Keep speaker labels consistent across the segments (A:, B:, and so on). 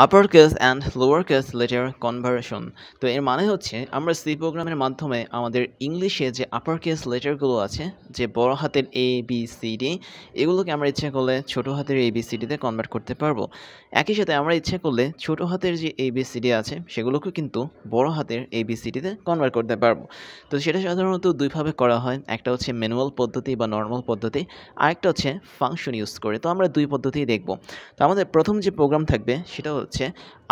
A: Upper case and lower case letter conversion. তো এর মানে হচ্ছে আমরা সি প্রোগ্রামের মাধ্যমে আমাদের ইংলিশে যে আপার কেস লেটারগুলো আছে, যে বড় হাতের এ বি সি ডি, এগুলোকে আমরা ইচ্ছা করলে ছোটো হাতের এ বি সি ডিতে কনভার্ট করতে পারবো। একই সাথে আমরা ইচ্ছা করলে ছোটো হাতের যে এ বি সি ডি আছে সেগুলোকেও কিন্তু বড় হাতের এ বি সি ডিতে কনভার্ট করতে পারবো। তো সেটা সাধারণত দুইভাবে করা হয়, একটা হচ্ছে ম্যানুয়াল পদ্ধতি বা নর্মাল পদ্ধতি, আরেকটা হচ্ছে ফাংশন ইউজ করে। তো আমরা দুই পদ্ধতিই দেখব। তো আমাদের প্রথম যে প্রোগ্রাম থাকবে সেটা হচ্ছে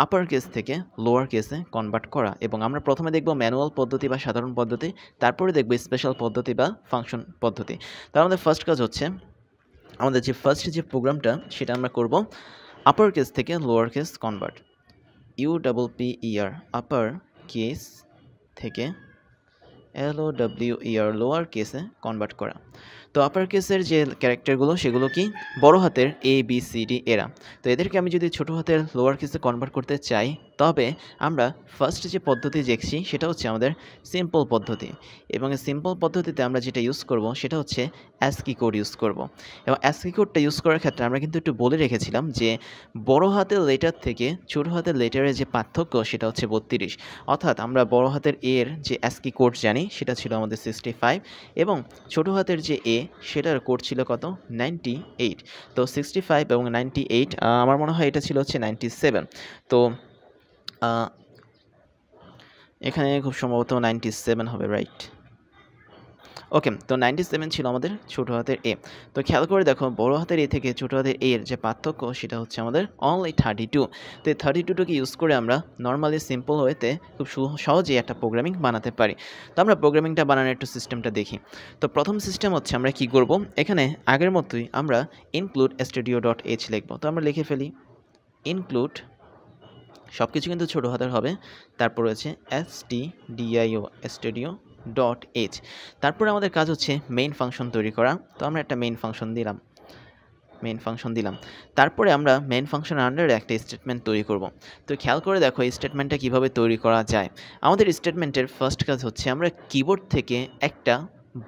A: আপার কেস থেকে লোয়ার কেসে কনভার্ট করা, এবং আমরা প্রথমে দেখব ম্যানুয়াল পদ্ধতি বা সাধারণ পদ্ধতি, তারপরে দেখব স্পেশাল পদ্ধতি বা ফাংশন পদ্ধতি। তো আমাদের ফার্স্ট কাজ হচ্ছে আমাদের যে ফার্স্ট যে প্রোগ্রামটা সেটা আমরা করব আপার কেস থেকে lower case convert. UPPER upper case থেকে LOWER লোয়ার কেসে কনভার্ট করা। তো আপার কেসের যে ক্যারেক্টারগুলো সেগুলো কি বড় হাতের এ বি সি ডি এরা। তো এদেরকে আমি যদি ছোটো হাতের লোয়ার কেসে কনভার্ট করতে চাই, তবে আমরা ফার্স্ট যে পদ্ধতি দেখছি সেটা হচ্ছে আমাদের সিম্পল পদ্ধতি, এবং এই সিম্পল পদ্ধতিতে আমরা যেটা ইউজ করব সেটা হচ্ছে অ্যাসকি কোড ইউজ করব। এবং অ্যাসকি কোডটা ইউজ করার ক্ষেত্রে আমরা কিন্তু একটু বলে রেখেছিলাম যে বড় হাতের লেটার থেকে ছোটো হাতের লেটারের যে পার্থক্য সেটা হচ্ছে 32। অর্থাৎ আমরা বড় হাতের এর যে অ্যাসকি কোড জানি সেটা ছিল আমাদের 65, এবং ছোটো হাতের যে এ সেটার কোড ছিল কত 98। তো 65 এবং 98, আমার মনে হয় এটা ছিল হচ্ছে 97। তো এখানে খুব সম্ভবত 97 হবে, রাইট? ওকে, তো 97 ছিল আমাদের ছোটো হাতের এ। তো খেয়াল করে দেখো বড় হাতের এ থেকে ছোটো হাতের এর যে পার্থক্য সেটা হচ্ছে আমাদের অনলি 32। তো এই 32টাকে ইউজ করে আমরা নর্মালি সিম্পল ওয়েতে খুব সহজেই একটা প্রোগ্রামিং বানাতে পারি। তো আমরা প্রোগ্রামিংটা বানানোর একটু সিস্টেমটা দেখি। তো প্রথম সিস্টেম হচ্ছে আমরা কি করব, এখানে আগের মতোই আমরা ইনক্লুড studio.h লিখব। তো আমরা লিখে ফেলি ইনক্লুড, সব কিছু কিন্তু ছোটো হাতের হবে, তারপর হচ্ছে studio.h। তারপরে আমাদের কাজ হচ্ছে মেইন ফাংশন তৈরি করা। তো আমরা একটা মেইন ফাংশন দিলাম। তারপরে আমরা মেইন ফাংশনের আন্ডারে একটা স্টেটমেন্ট তৈরি করব। তো খেয়াল করে দেখো এই স্টেটমেন্টটা কীভাবে তৈরি করা যায়। আমাদের স্টেটমেন্টের ফার্স্ট কাজ হচ্ছে আমরা কিবোর্ড থেকে একটা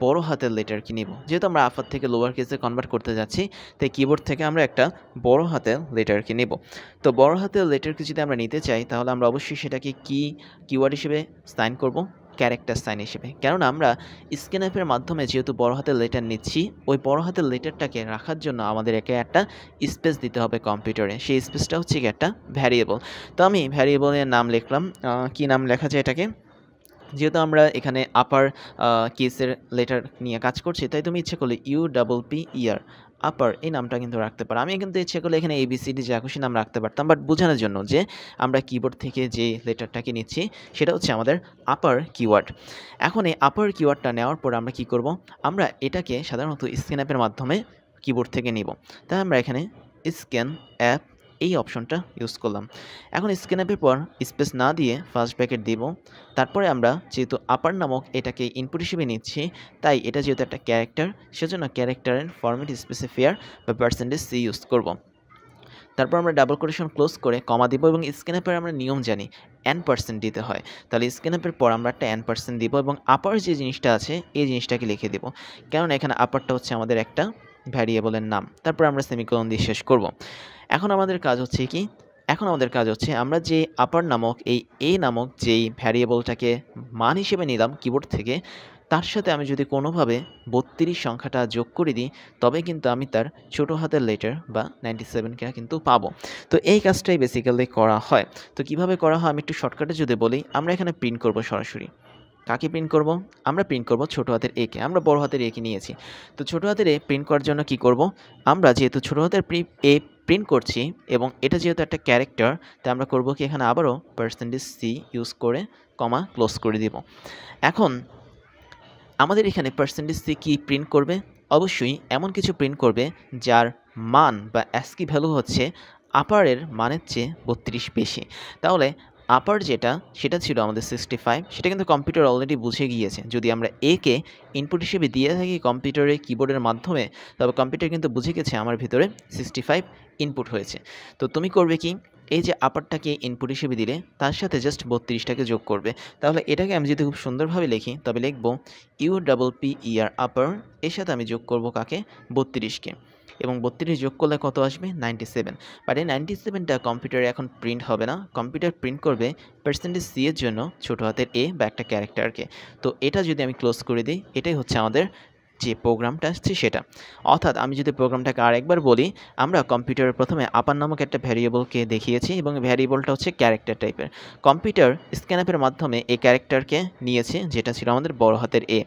A: বড় হাতের লেটার কি নেব। যেহেতু আমরা আপার থেকে লোয়ার কেসে কনভার্ট করতে যাচ্ছি, তাই কিবোর্ড থেকে আমরা একটা বড় হাতের লেটার কি নেব। তো বড় হাতের লেটারকে যদি আমরা নিতে চাই তাহলে আমরা অবশ্যই সেটাকে কিওয়ার্ড হিসেবে সাইন করব, ক্যারেক্টার সাইন হিসেবে। কেননা আমরা স্ক্যানএপের মাধ্যমে যেহেতু বড় হাতের লেটার নিচ্ছি, ওই বড় হাতের লেটারটাকে রাখার জন্য আমাদের একটা স্পেস দিতে হবে কম্পিউটারে। সেই স্পেসটা হচ্ছে কি একটা ভ্যারিয়েবল। তো আমি ভ্যারিয়েবলের নাম লিখলাম, কি নাম লেখা যায় এটাকে, যেহেতু আমরা এখানে আপার কেসের লেটার নিয়ে কাজ করছি, তাই তুমি ইচ্ছে করলে UPPER আপার এই নামটা কিন্তু রাখতে পারো। আমি কিন্তু ইচ্ছে করলে এখানে ABCD যা খুশি নাম রাখতে পারতাম, বাট বোঝানোর জন্য যে আমরা কিবোর্ড থেকে যে লেটারটাকে নিচ্ছি সেটা হচ্ছে আমাদের আপার কিওয়ার্ড। এখন এই আপার কিওয়ার্ডটা নেওয়ার পর আমরা কি করব, আমরা এটাকে সাধারণত স্ক্যান অ্যাপের মাধ্যমে কিবোর্ড থেকে নিব। তাই আমরা এখানে স্ক্যান অ্যাপ এই অপশনটা ইউজ করলাম। এখন স্ক্যান অ্যাপের পর স্পেস না দিয়ে ফার্স্ট ব্র্যাকেট দিব। তারপরে আমরা যেহেতু আপার নামক এটাকে ইনপুট হিসেবে নিচ্ছি, তাই এটা যেহেতু একটা ক্যারেক্টার, সেজন্য ক্যারেক্টারের ফরম্যাট স্পেসিফায়ার বা %c ইউজ করব। তারপর আমরা ডাবল কোটেশন ক্লোজ করে কমা দিব, এবং স্ক্যান অ্যাপের আমরা নিয়ম জানি n% দিতে হয়। তাহলে স্ক্যান অ্যাপের পর আমরা একটা n% দিব, এবং আপার যে জিনিসটা আছে এই জিনিসটাকে লিখে দেব, কারণ এখানে আপারটা হচ্ছে আমাদের একটা ভ্যারিয়েবলের নাম। তারপর আমরা সেমিকোলন দিয়ে শেষ করব। এখন আমাদের কাজ হচ্ছে আমরা যে আপার নামক এই এ নামক যেই ভ্যারিয়েবলটাকে মান হিসেবে নিলাম কিবোর্ড থেকে, তার সাথে আমি যদি কোনোভাবে 32 সংখ্যাটা যোগ করে দিই, তবে কিন্তু আমি তার ছোটো হাতের লেটার বা 97কে কিন্তু পাবো। তো এই কাজটাই বেসিক্যালি করা হয়। তো কিভাবে করা হয় আমি একটু শর্টকাটে যদি বলি, আমরা এখানে প্রিন্ট করব সরাসরি। কাকে প্রিন্ট করব? আমরা প্রিন্ট করব ছোটো হাতের একে। আমরা বড় হাতের একে নিয়েছি। তো ছোটো হাতের এ প্রিন্ট করার জন্য কি করব, আমরা যেহেতু ছোটো হাতের এ প্রিন্ট করছি এবং এটা যেহেতু একটা ক্যারেক্টার, তাই আমরা করব কি এখানে আবারও %c ইউজ করে কমা ক্লোজ করে দিব। এখন আমাদের এখানে %c কি প্রিন্ট করবে? অবশ্যই এমন কিছু প্রিন্ট করবে যার মান বা অ্যাস্কি ভ্যালু হচ্ছে আপারের মানের চেয়ে 32 বেশি। তাহলে আপার যেটা সেটা ছিল আমাদের 65, সেটা কিন্তু কম্পিউটার অলরেডি বুঝে গিয়েছে। যদি আমরা একে ইনপুট হিসেবে দিয়ে থাকি কম্পিউটারে কিবোর্ডের মাধ্যমে, তবে কম্পিউটার কিন্তু বুঝে গেছে আমার ভিতরে 65 ইনপুট হয়েছে। তো তুমি করবে কি, এই যে আপারটাকে ইনপুট হিসেবে দিলে তার সাথে জাস্ট 32টাকে যোগ করবে। তাহলে এটাকে আমি যদি খুব সুন্দরভাবে লিখি তবে লিখব UPPER আপার, এর সাথে আমি যোগ করব কাকে? 32কে। এবং 32 যোগ করলে কত আসবে 97। বাট এই 97টা কম্পিউটারে এখন প্রিন্ট হবে না, কম্পিউটার প্রিন্ট করবে % সি এর জন্য ছোটো হাতের এ বা একটা ক্যারেক্টারকে। তো এটা যদি আমি ক্লোজ করে দিই, এটাই হচ্ছে আমাদের যে প্রোগ্রামটা আসছে সেটা। অর্থাৎ আমি যদি প্রোগ্রামটাকে আরেকবার বলি, আমরা কম্পিউটারে প্রথমে আপার নামক একটা ভ্যারিয়েবলকে দেখিয়েছি এবং ভ্যারিয়েবলটা হচ্ছে ক্যারেক্টার টাইপের। কম্পিউটার স্ক্যানআপের মাধ্যমে এই ক্যারেক্টারকে নিয়েছে, যেটা ছিল আমাদের বড় হাতের এ।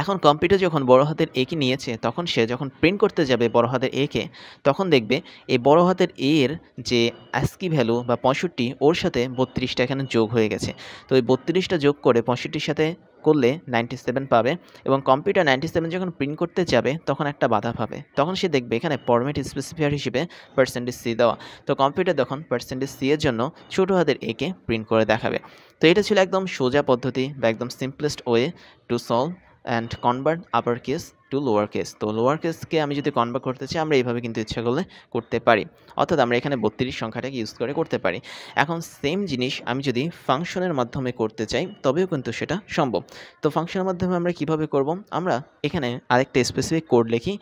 A: এখন কম্পিউটার যখন বড় হাতের এ কে নিয়েছে, তখন সে যখন প্রিন্ট করতে যাবে বড় হাতের এ কে, তখন দেখবে এই বড় হাতের এ এর যে ASCII ভ্যালু বা 65 ওর সাথে 32টা এখানে যোগ হয়ে গেছে। তো এই 32টা যোগ করে 65-র সাথে করলে 97 পাবে, এবং কম্পিউটার 97 যখন প্রিন্ট করতে যাবে তখন একটা বাধা পাবে। তখন সে দেখবে এখানে ফরম্যাট স্পেসিফায়ার হিসেবে %c দেওয়া। তো কম্পিউটার তখন %c এর জন্য ছোটো হাতের এ কে প্রিন্ট করে দেখাবে। তো এটা ছিল একদম সোজা পদ্ধতি বা একদম simplest way to solve and convert upper case to lower case. তো লোয়ার কেসকে আমি যদি কনভার্ট করতে চাই, আমরা এইভাবে কিন্তু ইচ্ছা করলে করতে পারি। অর্থাৎ আমরা এখানে 32 সংখ্যাটাকে ইউজ করে করতে পারি। এখন সেম জিনিস আমি যদি ফাংশনের মাধ্যমে করতে চাই, তবেও কিন্তু সেটা সম্ভব। তো ফাংশনের মাধ্যমে আমরা কিভাবে করব? আমরা এখানে আরেকটা স্পেসিফিক কোড লিখি,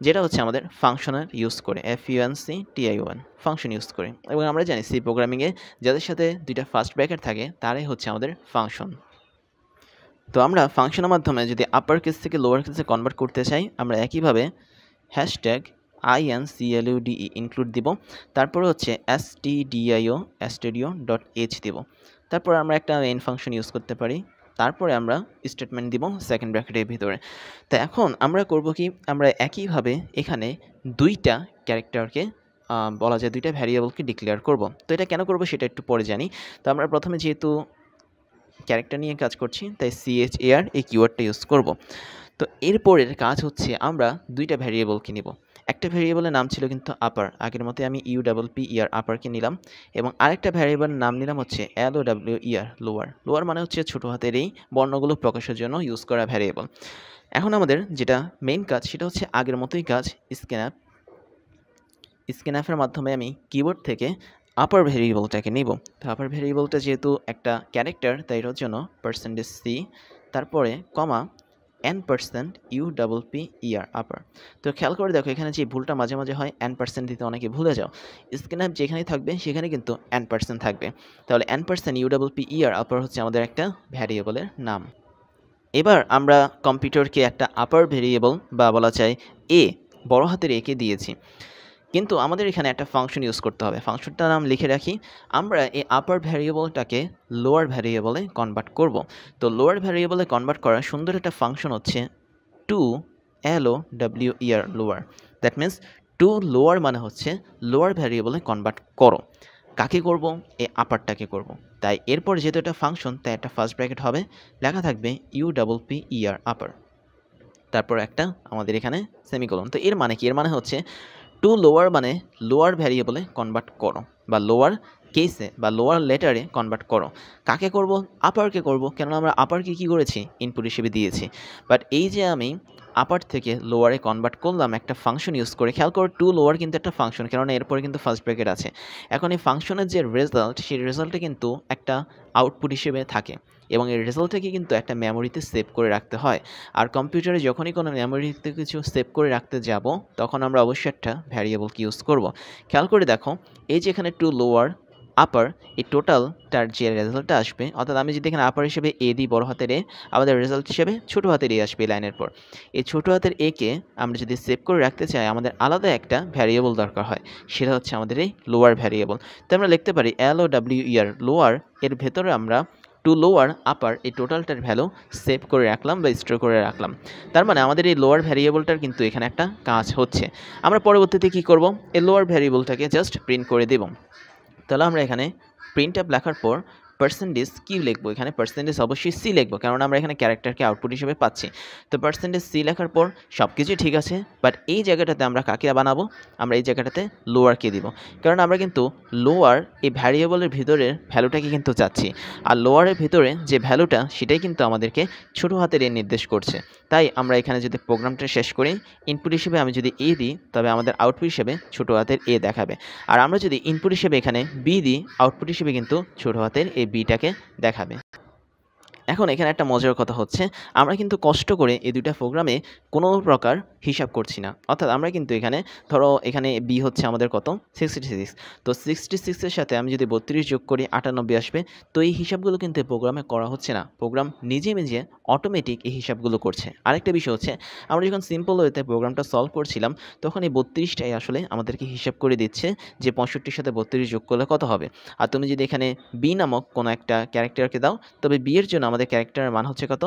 A: যেটা হচ্ছে আমাদের ফাংশনের ইউজ করে, FUNCTION ফাংশন ইউজ করে। এবং আমরা জানি সি প্রোগ্রামিংয়ে যাদের সাথে দুইটা ফার্স্ট ব্র্যাকেট থাকে তারাই হচ্ছে আমাদের ফাংশন। তো আমরা ফাংশনের মাধ্যমে যদি আপার কেস থেকে লোয়ার কেসে কনভার্ট করতে চাই, আমরা একইভাবে #INCLUDE ইনক্লুড দিব, তারপরে হচ্ছে stdio.h দিব। তারপর আমরা একটা মেইন ফাংশন ইউজ করতে পারি, তারপরে আমরা স্টেটমেন্ট দিব সেকেন্ড ব্র্যাকেটের ভিতরে। তো এখন আমরা করব কি, আমরা একইভাবে এখানে দুইটা ক্যারেক্টারকে বলা যায় দুইটা ভ্যারিয়েবলকে ডিক্লেয়ার করব। তো এটা কেন করব সেটা একটু পরে জানি। তো আমরা প্রথমে যেহেতু ক্যারেক্টার নিয়ে কাজ করছি, তাই CHAR এই কিওয়ার্ডটা ইউজ করব। তো এরপরের কাজ হচ্ছে আমরা দুইটা ভ্যারিয়েবলকে নিব। একটা ভ্যারিয়েবলের নাম ছিল কিন্তু আপার, আগের মতো আমি UPPER আপারকে নিলাম, এবং আরেকটা ভ্যারিয়েবলের নাম নিলাম হচ্ছে LOWER লোয়ার। লোয়ার মানে হচ্ছে ছোটো হাতের এই বর্ণগুলো প্রকাশের জন্য ইউজ করা ভ্যারিয়েবল। এখন আমাদের যেটা মেইন কাজ সেটা হচ্ছে আগের মতোই কাজ, স্ক্যানআপের মাধ্যমে আমি কিবোর্ড থেকে আপার ভ্যারিয়েবলটাকে নিব। তো আপার ভ্যারিয়েবলটা যেহেতু একটা ক্যারেক্টার, তাই এর জন্য %c, তারপরে কমা n%UPPER আপার। তো খেয়াল করে দেখো এখানে যে ভুলটা মাঝে মাঝে হয়, n% দিতে অনেকে ভুলে যাও। স্ক্যানআপ যেখানেই থাকবে সেখানে কিন্তু n% থাকবে। তাহলে n%UPPER আপার হচ্ছে আমাদের একটা ভ্যারিয়েবলের নাম। এবার আমরা কম্পিউটারকে একটা আপার ভ্যারিয়েবল বা বলা যায় এ, বড় হাতের এ কে দিয়েছি, কিন্তু আমাদের এখানে একটা ফাংশন ইউজ করতে হবে। ফাংশনটার নাম লিখে রাখি, আমরা এই আপার ভ্যারিয়েবলটাকে লোয়ার ভ্যারিয়েবলে কনভার্ট করব। তো লোয়ার ভ্যারিয়েবলে কনভার্ট করার সুন্দর একটা ফাংশন হচ্ছে to LOWER lower. That means to lower মানে হচ্ছে লোয়ার ভ্যারিয়েবলে কনভার্ট করো। কাকে করব? এই আপারটাকে করব। তাই এরপর যেহেতু একটা ফাংশন, তাই একটা ফার্স্ট ব্র্যাকেট হবে, লেখা থাকবে UPPER আপার, তারপর একটা আমাদের এখানে সেমিকোলন। তো এর মানে কি? এর মানে হচ্ছে টু লোয়ার মানে লোয়ার ভ্যারিয়েবলে কনভার্ট করো, বা লোয়ার কেসে বা লোয়ার লেটারে কনভার্ট করো। কাকে করব? আপারকে করব, কেননা আমরা আপারকে কী করেছি? ইনপুট হিসেবে দিয়েছি। বাট এই যে আমি আপার থেকে লোয়ারে কনভার্ট করলাম একটা ফাংশন ইউজ করে, খেয়াল করো টু লোয়ার কিন্তু একটা ফাংশন, কেননা এরপরে কিন্তু ফার্স্ট ব্র্যাকেট আছে। এখন এই ফাংশনের যে রেজাল্ট, সেই রেজাল্টে কিন্তু একটা আউটপুট হিসেবে থাকে, এবং এই রেজাল্টটাকে কিন্তু একটা মেমোরিতে সেভ করে রাখতে হয়। আর কম্পিউটারে যখনই কোনো মেমোরিতে কিছু সেভ করে রাখতে যাব, তখন আমরা অবশ্যই একটা ভ্যারিয়েবলকে ইউজ করব। খেয়াল করে দেখো, এই যে এখানে টু লোয়ার আপার, এই টোটালটার যে রেজাল্টটা আসবে, অর্থাৎ আমি যদি এখানে আপার হিসেবে এ দিই বড় হাতের এ, আমাদের রেজাল্ট হিসেবে ছোটো হাতের এ আসবে লাইনের পর। এই ছোটো হাতের এ কে আমরা যদি সেভ করে রাখতে চাই, আমাদের আলাদা একটা ভ্যারিয়েবল দরকার হয়, সেটা হচ্ছে আমাদের এই লোয়ার ভ্যারিয়েবল। তো আমরা লিখতে পারি LOWER লোয়ার, এর ভেতরে আমরা টু লোয়ার আপার এই টোটালটার ভ্যালু সেভ করে রাখলাম বা স্টোর করে রাখলাম। তার মানে আমাদের এই লোয়ার ভ্যারিয়েবলটার কিন্তু এখানে একটা কাজ হচ্ছে। আমরা পরবর্তীতে কী করব? এই লোয়ার ভ্যারিয়েবলটাকে জাস্ট প্রিন্ট করে দেব। তাহলে আমরা এখানে প্রিন্ট আপ লেখার পর পার্সেন্টেজ কী লিখবো? এখানে পার্সেন্টেজ অবশ্যই সি লিখবো, কারণ আমরা এখানে ক্যারেক্টারকে আউটপুট হিসেবে পাচ্ছি। তো পার্সেন্টেজ সি লেখার পর সব কিছুই ঠিক আছে, বাট এই জায়গাটাতে আমরা কাকে বানাবো? আমরা এই জায়গাটাতে লোয়ারকে দিব, কারণ আমরা কিন্তু লোয়ার এই ভ্যারিয়েবলের ভিতরের ভ্যালুটাকে কিন্তু চাচ্ছি। আর লোয়ারের ভিতরে যে ভ্যালুটা, সেটাই কিন্তু আমাদেরকে ছোটো হাতের এ নির্দেশ করছে। তাই আমরা এখানে যদি প্রোগ্রামটা শেষ করি, ইনপুট হিসেবে আমি যদি এ দিই, তবে আমাদের আউটপুট হিসেবে ছোটো হাতের এ দেখাবে। আর আমরা যদি ইনপুট হিসেবে এখানে বি দিই, আউটপুট হিসেবে কিন্তু ছোটো হাতের এই বিটাকে দেখাবে। এখন এখানে একটা মজার কথা হচ্ছে, আমরা কিন্তু কষ্ট করে এই দুইটা প্রোগ্রামে কোনো প্রকার হিসাব করছি না। অর্থাৎ আমরা কিন্তু এখানে ধরো এখানে বি হচ্ছে আমাদের কত 66, তো 66-এর সাথে আমি যদি 32 যোগ করি 98 আসবে। তো এই হিসাবগুলো কিন্তু প্রোগ্রামে করা হচ্ছে না, প্রোগ্রাম নিজে নিজে অটোমেটিক এই হিসাবগুলো করছে। আরেকটা বিষয় হচ্ছে, আমরা যখন সিম্পল ওয়েতে প্রোগ্রামটা সলভ করছিলাম তখন এই 32টাই আসলে আমাদেরকে হিসাব করে দিচ্ছে যে 65-র সাথে 32 যোগ করলে কত হবে। আর তুমি যদি এখানে বি নামক কোনো একটা ক্যারেক্টারকে দাও, তবে বি এর জন্য আমাদের ক্যারেক্টারের মান হচ্ছে কত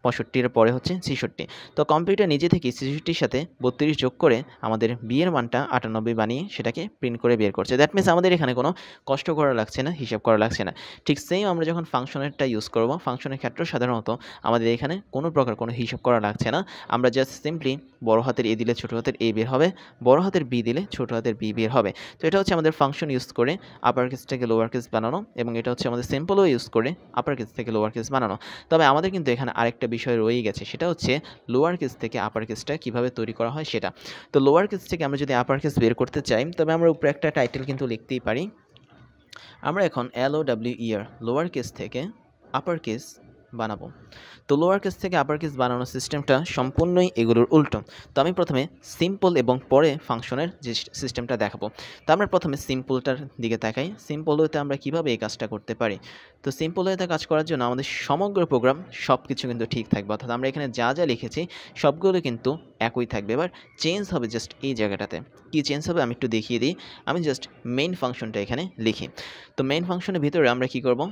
A: 65-এর পরে হচ্ছে 66। তো কম্পিউটার নিজে থেকে 66-র সাথে 32 যোগ করে আমাদের বি এর মানটা 98 বানিয়ে সেটাকে প্রিন্ট করে বের করছে। দ্যাট মিনস আমাদের এখানে কোনো কষ্ট করা লাগছে না, হিসাব করা লাগছে না। ঠিক সেম আমরা যখন ফাংশনেরটা ইউজ করব, ফাংশনের ক্ষেত্রেও সাধারণত আমাদের এখানে কোনো প্রকার কোনো হিসাব করা লাগছে না। আমরা জাস্ট সিম্পলি বড় হাতের এ দিলে ছোট হাতের এ বের হবে, বড় হাতের বি দিলে ছোট হাতের বি বের হবে। তো এটা হচ্ছে আমাদের ফাংশন ইউজ করে আপার কেস থেকে লোয়ার কেস বানানো, এবং এটা হচ্ছে আমাদের সিম্পলও ইউজ করে আপার কেস থেকে লোয়ার কেস বানানো। তবে আমাদের কিন্তু এখানে আরেকটা বিষয় রয়েই গেছে, সেটা হচ্ছে লোয়ার কেস থেকে আপার কেসটা কীভাবে তৈরি করা হয় সেটা। তো লোয়ার কেস থেকে আমরা যদি আপার কেস বের করতে চাই, তবে আমরা উপরে একটা টাইটেল কিন্তু লিখতেই পারি। আমরা এখন LOWER লোয়ার কেস থেকে আপার কেস বানাবো। তো লোয়ার কেস থেকে আপার কেস বানানোর সিস্টেমটা সম্পূর্ণই এগুলোর উল্টো। তো আমি প্রথমে সিম্পল এবং পরে ফাংশনের যে সিস্টেমটা দেখাবো। তো আমরা প্রথমে সিম্পলটার দিকে তাকাই, সিম্পল ওয়েতে আমরা কীভাবে এই কাজটা করতে পারি। তো সিম্পল ওয়েতে কাজ করার জন্য আমাদের সমগ্র প্রোগ্রাম সব কিছু কিন্তু ঠিক থাকবে, অর্থাৎ আমরা এখানে যা যা লিখেছি সবগুলো কিন্তু একই থাকবে। এবার চেঞ্জ হবে জাস্ট এই জায়গাটাতে। কি চেঞ্জ হবে আমি একটু দেখিয়ে দিই। আমি জাস্ট মেইন ফাংশনটা এখানে লিখি। তো মেইন ফাংশনের ভিতরে আমরা কি করব,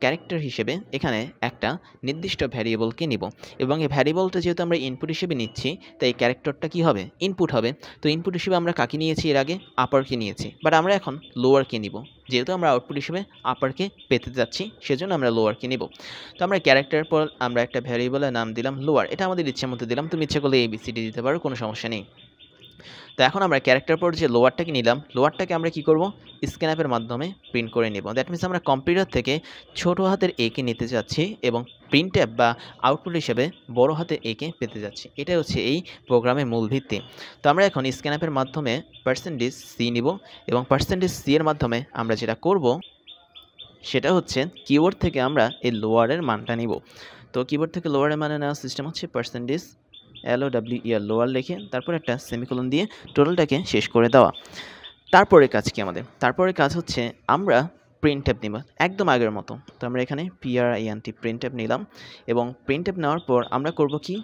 A: ক্যারেক্টার হিসেবে এখানে একটা নির্দিষ্ট ভ্যারিয়েবলকে নিব, এবং এই ভ্যারিয়েবলটা যেহেতু আমরা ইনপুট হিসেবে নিচ্ছি, তাই এই ক্যারেক্টারটা কী হবে, ইনপুট হবে। তো ইনপুট হিসেবে আমরা কাকে নিয়েছি, এর আগে আপারকে নিয়েছি, বাট আমরা এখন লোয়ারকে নিব। যেহেতু আমরা আউটপুট হিসেবে আপারকে পেতে যাচ্ছি, সেজন্য আমরা লোয়ারকে নিব। তো আমরা ক্যারেক্টার পর আমরা একটা ভ্যারিয়েবলের নাম দিলাম লোয়ার, এটা আমাদের ইচ্ছে মতো দিলাম, তুমি ইচ্ছে করলে ABCD দিতে পারো, কোনো সমস্যা নেই। তো এখন আমরা ক্যারেক্টার পর যে লোয়ারটাকে নিলাম, লোয়ারটাকে আমরা কি করব, স্ক্যানআপের মাধ্যমে প্রিন্ট করে নেব। দ্যাট মিনস আমরা কম্পিউটার থেকে ছোট হাতের A কে নিতে যাচ্ছি এবং প্রিন্টএফ বা আউটপুট হিসেবে বড় হাতের A কে পেতে যাচ্ছি। এটাই হচ্ছে এই প্রোগ্রামের মূল ভিত্তি। তো আমরা এখন স্ক্যানআপের মাধ্যমে %C নিব, এবং %C এর মাধ্যমে আমরা যেটা করব সেটা হচ্ছে কিবোর্ড থেকে আমরা এই লোয়ারের মানটা নিব। তো কিবোর্ড থেকে লোয়ারের মানে নেওয়ার সিস্টেম হচ্ছে %LOWER লোয়ার লিখে তারপর একটা সেমিকোলন দিয়ে টোটালটাকে শেষ করে দেওয়া। তারপরে কাজ কি আমাদের, তারপরে কাজ হচ্ছে আমরা প্রিন্টএফ নিব একদম আগের মতো। তো আমরা এখানে PRINT প্রিন্টএফ নিলাম, এবং প্রিন্টএফ নেওয়ার পর আমরা করব কি,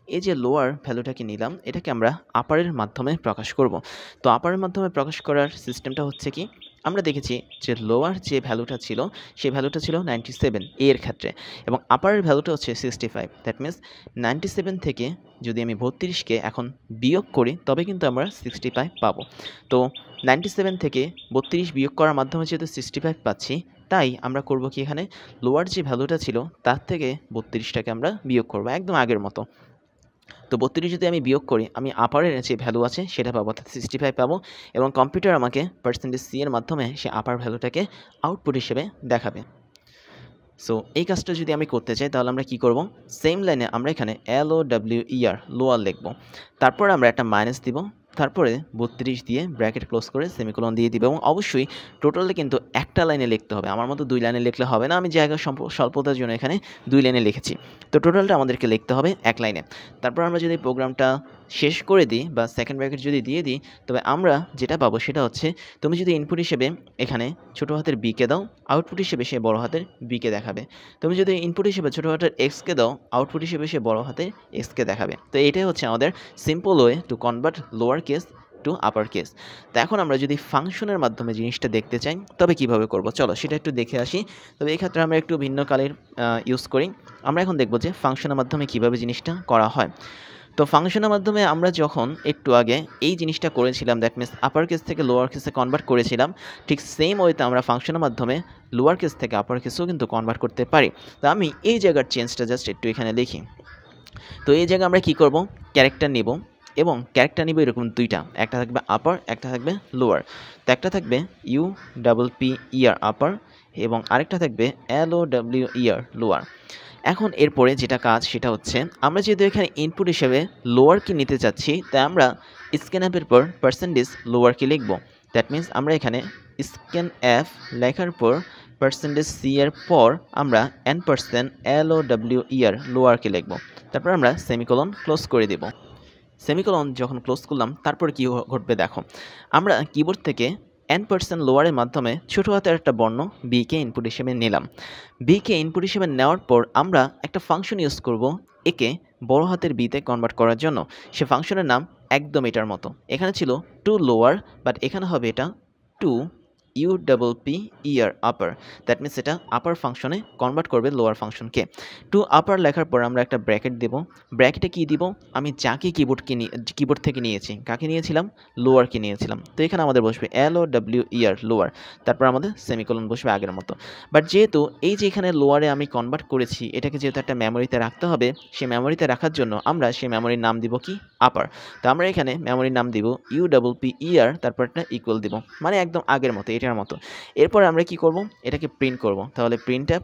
A: এই যে লোয়ার ভ্যালুটাকে নিলাম এটাকে আমরা আপারের মাধ্যমে প্রকাশ করব। তো আপারের মাধ্যমে প্রকাশ করার সিস্টেমটা হচ্ছে কি, আমরা দেখেছি যে লোয়ার যে ভ্যালুটা ছিল সেই ভ্যালুটা ছিল 97 এর ক্ষেত্রে, এবং আপারের ভ্যালুটা হচ্ছে 65। দ্যাট মিনস 97 থেকে যদি আমি 32কে এখন বিয়োগ করি তবে কিন্তু আমরা 65 পাবো। তো 97 থেকে 32 বিয়োগ করার মাধ্যমে যেহেতু 65 পাচ্ছি, তাই আমরা করব কি, এখানে লোয়ার যে ভ্যালুটা ছিল তার থেকে 32টাকে আমরা বিয়োগ করব একদম আগের মতো। তো 32 যদি আমি বিয়োগ করি, আমি আপারের যে ভ্যালু আছে সেটা পাবো, অর্থাৎ 65 পাবো, এবং কম্পিউটার আমাকে %C এর মাধ্যমে সে আপার ভ্যালুটাকে আউটপুট হিসেবে দেখাবে। সো এই কাজটা যদি আমি করতে চাই তাহলে আমরা কি করব, সেম লাইনে আমরা এখানে LOWER লোয়ার লিখব, তারপর আমরা একটা মাইনাস দিব, তারপরে 32 দিয়ে ব্র্যাকেট ক্লোজ করে সেমিকোলন দিয়ে দিব, এবং অবশ্যই টোটালে কিন্তু একটা লাইনে লিখতে হবে, আমার মতো 2 লাইনে লিখলে হবে না। আমি জায়গা স্বল্পতার জন্য এখানে 2 লাইনে লিখেছি। তো টোটালটা আমাদেরকে লিখতে হবে 1 লাইনে। তারপর আমরা যদি প্রোগ্রামটা শেষ করে দিই বা সেকেন্ড ব্র্যাকেট যদি দিয়ে দিই, তবে আমরা যেটা পাবো সেটা হচ্ছে, তুমি যদি ইনপুট হিসেবে এখানে ছোটো হাতের B কে দাও, আউটপুট হিসেবে সে বড় হাতের B কে দেখাবে। তুমি যদি ইনপুট হিসেবে ছোটো হাতের X কে দাও, আউটপুট হিসেবে সে বড় হাতের X কে দেখাবে। তো এটাই হচ্ছে আমাদের simple way to convert lower case to upper case. তো এখন আমরা যদি ফাংশনের মাধ্যমে জিনিসটা দেখতে চাই তবে কিভাবে করব, চলো সেটা একটু দেখে আসি। তবে এই ক্ষেত্রে আমরা একটু ভিন্ন কালের ইউজ করি। আমরা এখন দেখব যে ফাংশনের মাধ্যমে কিভাবে জিনিসটা করা হয়। তো ফাংশনের মাধ্যমে আমরা যখন একটু আগে এই জিনিসটা করেছিলাম, দ্যাট মিনস আপার কেস থেকে লোয়ার কেসে কনভার্ট করেছিলাম, ঠিক সেম ওয়েতে আমরা ফাংশনের মাধ্যমে লোয়ার কেস থেকে আপার কেসেও কিন্তু কনভার্ট করতে পারি। তো আমি এই জায়গার চেঞ্জটা জাস্ট একটু এখানে লিখি। তো এই জায়গায় আমরা কি করব, ক্যারেক্টার নিব, এবং ক্যারেক্টার নিব এরকম দুইটা, একটা থাকবে আপার, একটা থাকবে লোয়ার। তো একটা থাকবে UPPER আপার, এবং আরেকটা থাকবে LOWER লোয়ার। এখন এরপরে যেটা কাজ সেটা হচ্ছে, আমরা যেহেতু এখানে ইনপুট হিসেবে লোয়ার কি নিতে চাচ্ছি, তাই আমরা স্ক্যানআপের পর %লোয়ার কি লিখব। দ্যাট মিনস আমরা এখানে স্ক্যানআপ লেখার পর পার্সেন্টেজ সি এর পর আমরা n% LOWER লোয়ারকে লিখব। তারপর আমরা সেমিকোলন ক্লোজ করে দেব। সেমিকোলন যখন ক্লোজ করলাম তারপর কি ঘটবে দেখো, আমরা কিবোর্ড থেকে n% লোয়ারের মাধ্যমে ছোট হাতের একটা বর্ণ বিকে ইনপুট হিসেবে নিলাম। বিকে ইনপুট হিসেবে নেওয়ার পর আমরা একটা ফাংশন ইউজ করব একে বড় হাতের বিতে কনভার্ট করার জন্য। সে ফাংশনের নাম একদম এটার মতো, এখানে ছিল টু লোয়ার, বাট এখানে হবে এটা to UPPER upper. That means এটা আপার ফাংশনে কনভার্ট করবে লোয়ার ফাংশনকে। টু আপার লেখার পর আমরা একটা ব্র্যাকেট দেব। ব্র্যাকেটে কি দিব, আমি যাকে কিবোর্ড থেকে নিয়েছি, কাকে নিয়েছিলাম, লোয়ারকে নিয়েছিলাম, তো এখানে আমাদের বসবে LOWER লোয়ার, তারপর আমাদের সেমিকোলন বসবে আগের মতো। বাট যেহেতু এই যে এখানে লোয়ারে আমি কনভার্ট করেছি, এটাকে যেহেতু একটা মেমোরিতে রাখতে হবে, সেই মেমোরিতে রাখার জন্য আমরা সেই মেমোরির নাম দিব কি, আপার। তো আমরা এখানে মেমোরির নাম দিব UPPER, তারপর একটা ইকুয়াল দিব, মানে একদম আগের মতো, এটার মতো। এরপর আমরা কি করব, এটাকে প্রিন্ট করব। তাহলে প্রিন্টএফ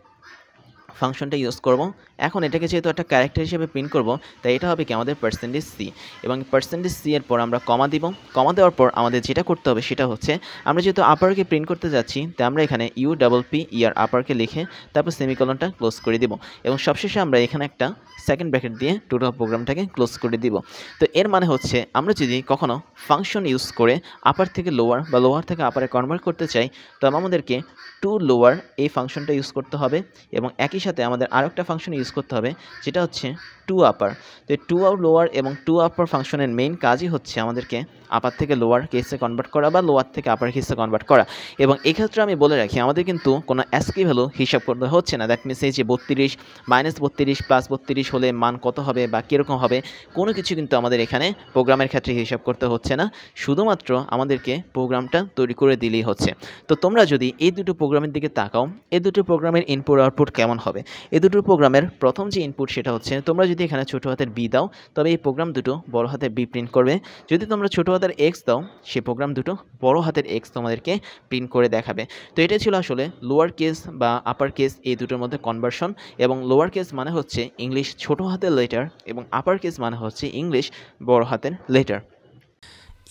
A: ফাংশনটা ইউজ করব। এখন এটাকে যেহেতু একটা ক্যারেক্টার হিসেবে প্রিন্ট করব, তাই এটা হবে কি আমাদের পার্সেন্টেজ সি, এবং পার্সেন্টেজ সি এর পর আমরা কমা দিব। কমা দেওয়ার পর আমাদের যেটা করতে হবে সেটা হচ্ছে, আমরা যেহেতু আপারকে প্রিন্ট করতে যাচ্ছি, তাই আমরা এখানে UPPER আপারকে লিখে তারপর সেমিকোলনটা ক্লোজ করে দিব, এবং সবশেষে আমরা এখানে একটা সেকেন্ড ব্র্যাকেট দিয়ে টোটাল প্রোগ্রামটাকে ক্লোজ করে দিব। তো এর মানে হচ্ছে, আমরা যদি কখনো ফাংশন ইউজ করে আপার থেকে লোয়ার বা লোয়ার থেকে আপারে কনভার্ট করতে চাই, তবে আমাদেরকে টু লোয়ার এই ফাংশনটা ইউজ করতে হবে, এবং একই সাথে আমাদের আরেকটা ফাংশন ইউজ করতে হবে যেটা হচ্ছে টু আপার। তো টু লোয়ার এবং টু আপার ফাংশনের মেইন কাজই হচ্ছে আমাদেরকে আপার থেকে লোয়ার কেসে কনভার্ট করা বা লোয়ার থেকে আপার কেসে কনভার্ট করা। এবং এক্ষেত্রে আমি বলে রাখি, আমাদের কিন্তু কোনো অ্যাস্কি ভ্যালু হিসাব করতে হচ্ছে না। দ্যাট মিনস এই যে 32 -32 +32 হলে মান কত হবে বা কীরকম হবে, কোনো কিছু কিন্তু আমাদের এখানে প্রোগ্রামের ক্ষেত্রে হিসাব করতে হচ্ছে না, শুধুমাত্র আমাদেরকে প্রোগ্রামটা তৈরি করে দিলেই হচ্ছে। তো তোমরা যদি এই দুটো প্রোগ্রামের দিকে তাকাও, এই দুটো প্রোগ্রামের ইনপুট আউটপুট কেমন হবে। এই দুটো প্রোগ্রামের প্রথম যে ইনপুট সেটা হচ্ছে, তোমরা যদি এখানে ছোটো হাতের বি দাও, তবে এই প্রোগ্রাম দুটো বড় হাতের বি প্রিন্ট করবে। যদি তোমরা ছোটো হাতের এক্স দাও, সেই প্রোগ্রাম দুটো বড় হাতের এক্স তোমাদেরকে প্রিন্ট করে দেখাবে। তো এটা ছিল আসলে লোয়ার কেস বা আপার কেস এই দুটোর মধ্যে কনভার্সন। এবং লোয়ার কেস মানে হচ্ছে ইংলিশ ছোটো হাতের লেটার, এবং আপার কেস মানে হচ্ছে ইংলিশ বড় হাতের লেটার।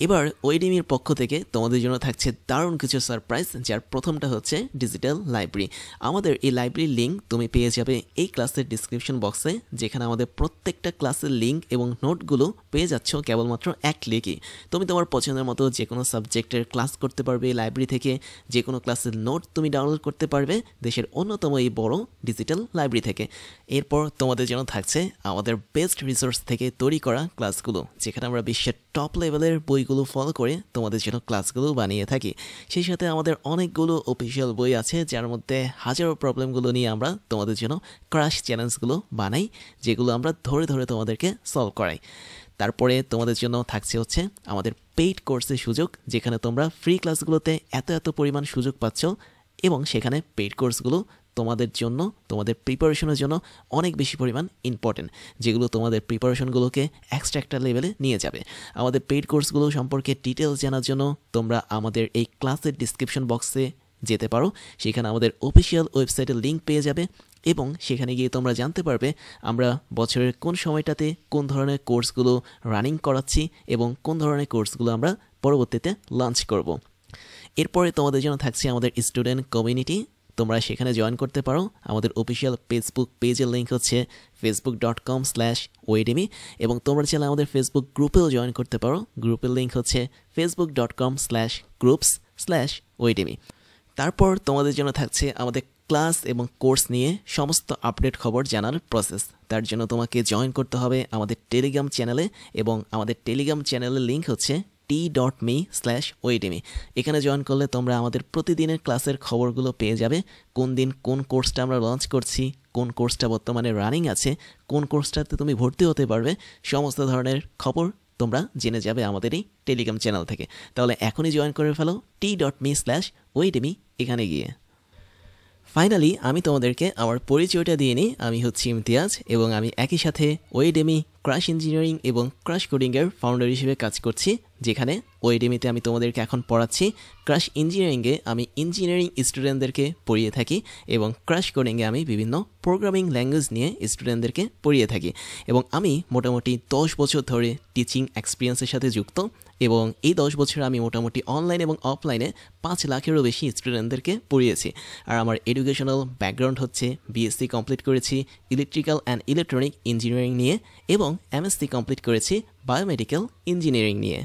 A: এবার ওয়েডিমির পক্ষ থেকে তোমাদের জন্য থাকছে দারুণ কিছু সারপ্রাইজ, যার প্রথমটা হচ্ছে ডিজিটাল লাইব্রেরি। আমাদের এই লাইব্রেরির লিঙ্ক তুমি পেয়ে যাবে এই ক্লাসের ডিসক্রিপশন বক্সে, যেখানে আমাদের প্রত্যেকটা ক্লাসের লিঙ্ক এবং নোটগুলো পেয়ে যাচ্ছ কেবলমাত্র এক ক্লিকে। তুমি তোমার পছন্দের মতো যে কোনো সাবজেক্টের ক্লাস করতে পারবে এই লাইব্রেরি থেকে, যে কোনো ক্লাসের নোট তুমি ডাউনলোড করতে পারবে দেশের অন্যতম এই বড় ডিজিটাল লাইব্রেরি থেকে। এরপর তোমাদের জন্য থাকছে আমাদের বেস্ট রিসোর্স থেকে তৈরি করা ক্লাসগুলো, যেখানে আমরা বিশ্বের টপ লেভেলের বইগুলো ফলো করে তোমাদের জন্য ক্লাসগুলো বানিয়ে থাকি। সেই সাথে আমাদের অনেকগুলো অফিসিয়াল বই আছে, যার মধ্যে হাজারো প্রবলেমগুলো নিয়ে আমরা তোমাদের জন্য ক্রাশ চ্যালেঞ্জগুলো বানাই, যেগুলো আমরা ধরে ধরে তোমাদেরকে সলভ করাই। তারপরে তোমাদের জন্য থাকছে হচ্ছে আমাদের পেইড কোর্সের সুযোগ, যেখানে তোমরা ফ্রি ক্লাসগুলোতে এত পরিমাণ সুযোগ পাচ্ছ, এবং সেখানে পেইড কোর্সগুলো তোমাদের জন্য, তোমাদের প্রিপারেশনের জন্য অনেক বেশি পরিমাণ ইম্পর্টেন্ট, যেগুলো তোমাদের প্রিপারেশনগুলোকে এক্সট্রা একটা লেভেলে নিয়ে যাবে। আমাদের পেইড কোর্সগুলো সম্পর্কে ডিটেলস জানার জন্য তোমরা আমাদের এই ক্লাসের ডিসক্রিপশন বক্সে যেতে পারো, সেখানে আমাদের অফিসিয়াল ওয়েবসাইটের লিঙ্ক পেয়ে যাবে, এবং সেখানে গিয়ে তোমরা জানতে পারবে আমরা বছরের কোন সময়টাতে কোন ধরনের কোর্সগুলো রানিং করাচ্ছি, এবং কোন ধরনের কোর্সগুলো আমরা পরবর্তীতে লঞ্চ করব। এরপরে তোমাদের জন্য থাকছে আমাদের স্টুডেন্ট কমিউনিটি, তোমরা সেখানে জয়েন করতে পারো। আমাদের অফিসিয়াল ফেসবুক পেজের লিঙ্ক হচ্ছে facebook.com/oedemy, এবং তোমরা চাইলে আমাদের ফেসবুক গ্রুপেও জয়েন করতে পারো। গ্রুপের লিঙ্ক হচ্ছে facebook.com/groups/oedemy। তারপর তোমাদের জন্য থাকছে আমাদের ক্লাস এবং কোর্স নিয়ে সমস্ত আপডেট খবর জানার প্রসেস। তার জন্য তোমাকে জয়েন করতে হবে আমাদের টেলিগ্রাম চ্যানেলে, এবং আমাদের টেলিগ্রাম চ্যানেলের লিঙ্ক হচ্ছে t.me/oedemy। এখানে জয়েন করলে তোমরা আমাদের প্রতিদিনের ক্লাসের খবরগুলো পেয়ে যাবে, কোন দিন কোন কোর্সটা আমরা লঞ্চ করছি, কোন কোর্সটা বর্তমানে রানিং আছে, কোন কোর্সটাতে তুমি ভর্তি হতে পারবে, সমস্ত ধরনের খবর তোমরা জেনে যাবে আমাদের এই টেলিগ্রাম চ্যানেল থেকে। তাহলে এখনই জয়েন করে ফেলো t.me/oedemy এখানে গিয়ে। ফাইনালি আমি তোমাদেরকে আমার পরিচয়টা দিয়ে নিই। আমি হচ্ছি ইমতিয়াজ, এবং আমি একই সাথে ওয়েডেমি, ক্রাশ ইঞ্জিনিয়ারিং এবং ক্রাশ কোডিংয়ের ফাউন্ডার হিসেবে কাজ করছি, যেখানে
B: ওয়েডেমিতে আমি তোমাদেরকে এখন পড়াচ্ছি। ক্রাশ ইঞ্জিনিয়ারিংয়ে আমি ইঞ্জিনিয়ারিং স্টুডেন্টদেরকে পড়িয়ে থাকি এবং ক্রাশ কোডিংয়ে আমি বিভিন্ন প্রোগ্রামিং ল্যাঙ্গুয়েজ নিয়ে স্টুডেন্টদেরকে পড়িয়ে থাকি এবং আমি মোটামুটি 10 বছর ধরে টিচিং এক্সপিরিয়েন্সের সাথে যুক্ত এবং এই 10 বছর আমি মোটামুটি অনলাইন এবং অফলাইনে 5 লাখেরও বেশি স্টুডেন্টদেরকে পড়িয়েছি। আর আমার এডুকেশনাল ব্যাকগ্রাউন্ড হচ্ছে বিএসসি কমপ্লিট করেছি ইলেকট্রিক্যাল অ্যান্ড ইলেকট্রনিক ইঞ্জিনিয়ারিং নিয়ে এবং এমএসসি কমপ্লিট করেছি বায়োমেডিক্যাল ইঞ্জিনিয়ারিং নিয়ে।